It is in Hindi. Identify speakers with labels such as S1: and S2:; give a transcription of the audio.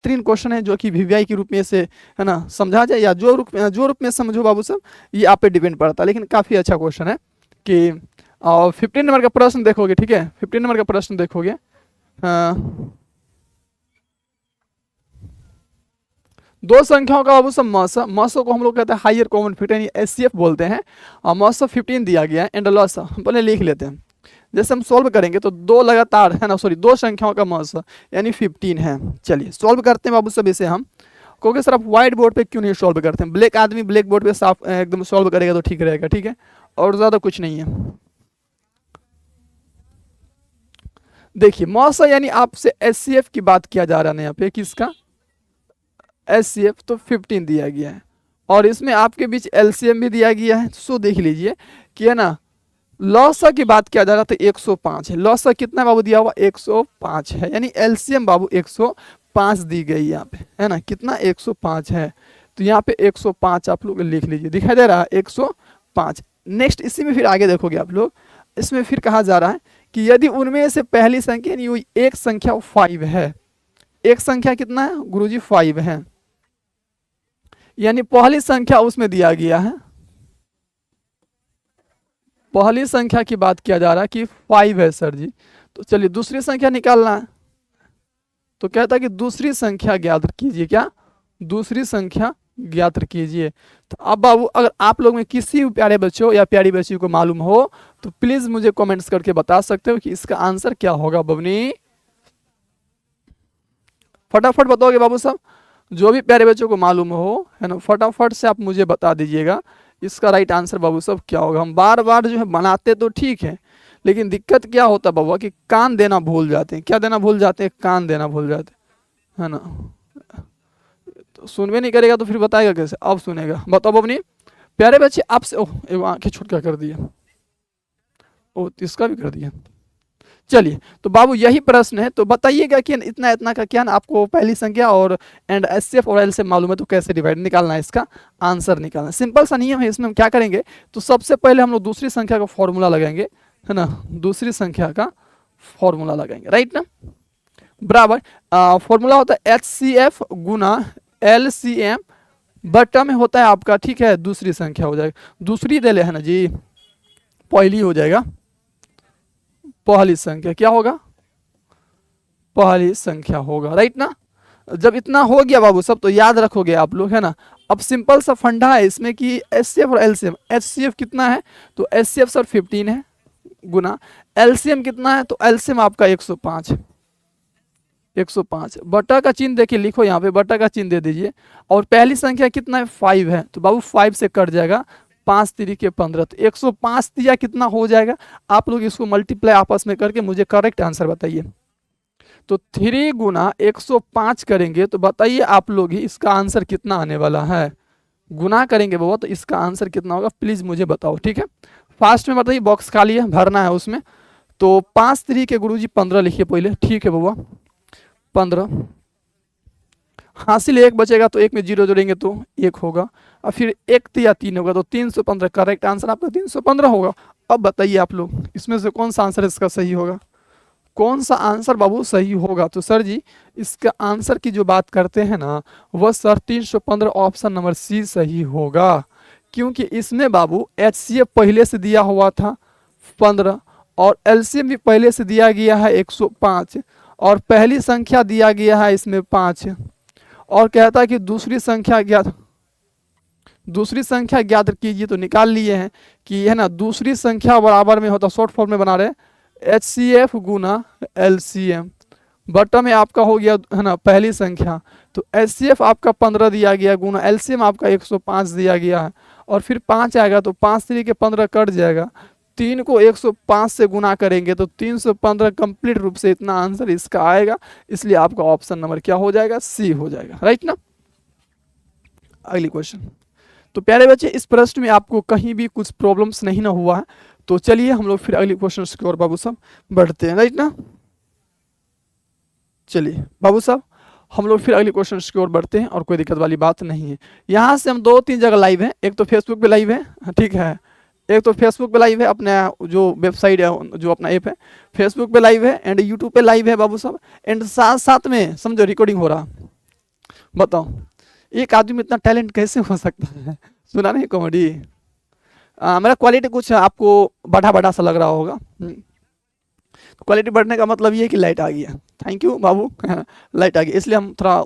S1: बेहतरीन क्वेश्चन है जो कि वीवीआई के रूप में से है ना समझा जाए या जो रूप में समझो बाबू साहब, ये आप पे डिपेंड पड़ता है, लेकिन काफ़ी अच्छा क्वेश्चन है कि 15 नंबर का प्रश्न देखोगे, ठीक है, 15 नंबर का प्रश्न देखोगे। दो संख्याओं का बाबू सब मसो को हम लोग कहते हैं हायर कॉमन फैक्टर यानी एचसीएफ बोलते हैं, और मसो 15 दिया गया है एंड लॉस पहले लिख लेते हैं। जैसे हम सॉल्व करेंगे तो दो लगातार है ना, सॉरी दो संख्याओं का मस यानी 15 है। चलिए सॉल्व करते हैं बाबू सब इसे हम, क्योंकि सर आप व्हाइट बोर्ड पे क्यों नहीं सॉल्व करते हैं, ब्लैक आदमी ब्लैक बोर्ड पे साफ एकदम सॉल्व करेगा तो ठीक रहेगा, ठीक है, और ज़्यादा कुछ नहीं है। देखिए मौसा यानी आपसे एचसीएफ की बात किया जा रहा है यहाँ पे, किसका, एचसीएफ, तो 15 दिया गया है और इसमें आपके बीच एलसीएम भी दिया गया है। सो देख लीजिए कि है ना लॉसा की बात किया जा रहा था 105 है, लॉसा कितना बाबू दिया हुआ 105 है, यानी एलसीएम बाबू 105 दी गई यहाँ पे, है ना, कितना 105 है, तो यहाँ पे 105 आप लोग लिख लीजिए, दिखाई दे रहा है 105। नेक्स्ट इसी में फिर आगे देखोगे आप लोग, इसमें फिर कहा जा रहा है कि यदि उनमें से पहली संख्या यानी वही एक संख्या 5 है, एक संख्या कितना है गुरुजी 5 है, यानी पहली संख्या उसमें दिया गया है, पहली संख्या की बात किया जा रहा है कि 5 है सर जी, तो चलिए दूसरी संख्या निकालना है, तो कहता है कि दूसरी संख्या ज्ञात कीजिए, क्या दूसरी संख्या ज्ञात कीजिए। तो अब बाबू अगर आप लोग में किसी भी प्यारे बच्चों या प्यारी बच्ची को मालूम हो तो प्लीज मुझे कमेंट्स करके बता सकते हो कि इसका आंसर क्या होगा। बबनी फटाफट बताओगे बाबू साहब, जो भी प्यारे बच्चों को मालूम हो है ना, फटाफट से आप मुझे बता दीजिएगा इसका राइट आंसर बाबू साहब क्या होगा। हम बार बार जो है बनाते तो ठीक है, लेकिन दिक्कत क्या होता है बाबा कि कान देना भूल जाते हैं, क्या देना भूल जाते हैं, कान देना भूल जाते हैं, है ना, तो सुनवे नहीं करेगा तो फिर बताएगा कैसे, अब सुनेगा। बताओ अपनी प्यारे बच्चे आपसे, ओह एगो आंखें छुटका कर दिया, ओ इसका भी कर दिया। चलिए तो बाबू यही प्रश्न है, तो बताइएगा कि इतना इतना का क्या ना आपको पहली संख्या और एंड एचसीएफ और एलसीएम मालूम है, तो कैसे डिवाइड निकालना है, इसका आंसर निकालना है। सिंपल सा नियम है, इसमें हम क्या करेंगे, तो सबसे पहले हम लोग दूसरी संख्या का फॉर्मूला लगाएंगे, है ना, दूसरी संख्या का फॉर्मूला लगाएंगे, राइट ना, बराबर। फॉर्मूला होता है एचसीएफ गुना एलसीएम, बटा में होता है आपका, ठीक है, दूसरी संख्या हो जाएगा, दूसरी दे ले है ना जी, पहली हो जाएगा, पहली संख्या क्या होगा, पहली संख्या होगा, राइट ना। जब इतना हो गया बाबू सब तो याद रखोगे आप लोग, है ना। अब सिंपल सा फंडा है इसमें कि एचसीएफ और एलसीएम, एचसीएफ कितना है तो एचसीएफ सर 15 है, गुना एलसीएम कितना है तो एलसीएम आपका 105, 105 बटा का चिन्ह देखिए, लिखो यहाँ पे बटा का चिन्ह दे दीजिए, और पहली संख्या कितना है 5 है, तो बाबू 5 से कट जाएगा, 5 तिरिके 15, तो 105 दिया कितना हो जाएगा, आप लोग इसको मल्टीप्लाई आपस में करके मुझे करेक्ट आंसर बताइए। तो 3 गुना 105 करेंगे तो बताइए आप लोग ही इसका आंसर कितना आने वाला है, गुना करेंगे बाबा तो इसका आंसर कितना होगा, प्लीज मुझे बताओ, ठीक है, फास्ट में बताइए, बॉक्स खाली है भरना है उसमें। तो 5 तिरिके गुरुजी 15 लिखिए पहले, ठीक है बाबा 15, हासिल एक बचेगा तो एक में जीरो जोड़ेंगे तो एक होगा, और फिर एक या 3 होगा तो 315, करेक्ट आंसर आपका 315 होगा। अब बताइए आप लोग इसमें से कौन सा आंसर इसका सही होगा, कौन सा आंसर बाबू सही होगा, तो सर जी इसका आंसर की जो बात करते हैं ना वह सर 315 ऑप्शन नंबर सी सही होगा, क्योंकि इसमें बाबू एचसीएफ पहले से दिया हुआ था 15 और एलसीएम भी पहले से दिया गया है 105 और पहली संख्या दिया गया है इसमें 5, और कहता है कि दूसरी संख्या ज्ञात कीजिए, तो निकाल लिए हैं कि है ना दूसरी संख्या बराबर में होता, शॉर्ट फॉर्म में बना रहे एचसीएफ गुना एलसीएम, बटा में आपका हो गया है ना पहली संख्या, तो एचसीएफ आपका 15 दिया गया गुना एलसीएम आपका 105 दिया गया है, और फिर 5 आएगा तो 5 तिरिके 15 कट जाएगा, 3 को 105 से गुना करेंगे तो 315 कंप्लीट रूप से इतना आंसर इसका आएगा, इसलिए आपका ऑप्शन नंबर क्या हो जाएगा, सी हो जाएगा, राइट ना। अगली क्वेश्चन, तो प्यारे बच्चे इस प्रश्न में आपको कहीं भी कुछ प्रॉब्लम्स नहीं ना हुआ है, तो चलिए हम लोग फिर अगली क्वेश्चन की ओर बाबू साहब बढ़ते हैं, राइट ना। चलिए बाबू साहब हम लोग फिर अगली क्वेश्चन की ओर बढ़ते हैं और कोई दिक्कत वाली बात नहीं है। यहाँ से हम 2-3 जगह लाइव हैं, एक तो फेसबुक पे लाइव है, ठीक है, एक तो फेसबुक पे लाइव है अपने जो वेबसाइट है जो अपना ऐप है फेसबुक पे लाइव है, एंड यूट्यूब पे लाइव है बाबू साहब, एंड साथ साथ में समझो रिकॉर्डिंग हो रहा, बताओ एक आदमी में इतना टैलेंट कैसे हो सकता है। सुना नहीं कॉमेडी। मेरा क्वालिटी कुछ आपको बढ़ा बढ़ा सा लग रहा होगा। क्वालिटी बढ़ने का मतलब ये है कि लाइट आ गया। Thank you Babu. लाइट आ गई इसलिए हम थोड़ा